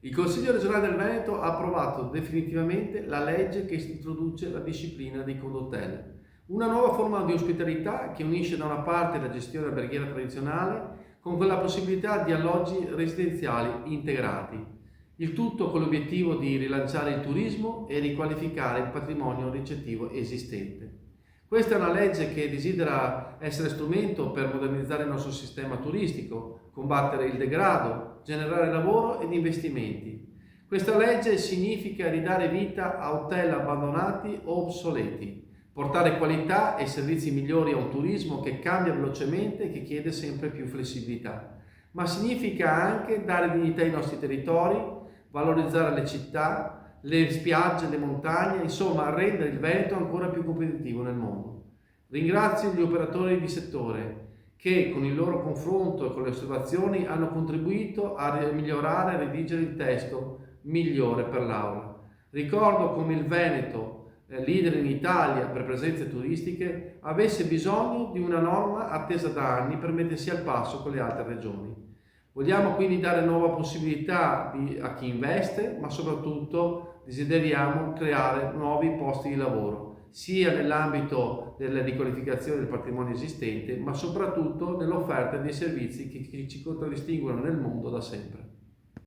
Il Consiglio regionale del Veneto ha approvato definitivamente la legge che introduce la disciplina dei condotel, una nuova forma di ospitalità che unisce da una parte la gestione alberghiera tradizionale con quella possibilità di alloggi residenziali integrati. Il tutto con l'obiettivo di rilanciare il turismo e riqualificare il patrimonio ricettivo esistente. Questa è una legge che desidera essere strumento per modernizzare il nostro sistema turistico, combattere il degrado, generare lavoro ed investimenti. Questa legge significa ridare vita a hotel abbandonati o obsoleti, portare qualità e servizi migliori a un turismo che cambia velocemente e che chiede sempre più flessibilità. Ma significa anche dare dignità ai nostri territori, valorizzare le città, le spiagge, le montagne, insomma rendere il Veneto ancora più competitivo nel mondo. Ringrazio gli operatori di settore che con il loro confronto e con le osservazioni hanno contribuito a migliorare e redigere il testo migliore per l'Aula. Ricordo come il Veneto, leader in Italia per presenze turistiche, avesse bisogno di una norma attesa da anni per mettersi al passo con le altre regioni. Vogliamo quindi dare nuova possibilità a chi investe, ma soprattutto desideriamo creare nuovi posti di lavoro, sia nell'ambito della riqualificazione del patrimonio esistente, ma soprattutto nell'offerta dei servizi che ci contraddistinguono nel mondo da sempre.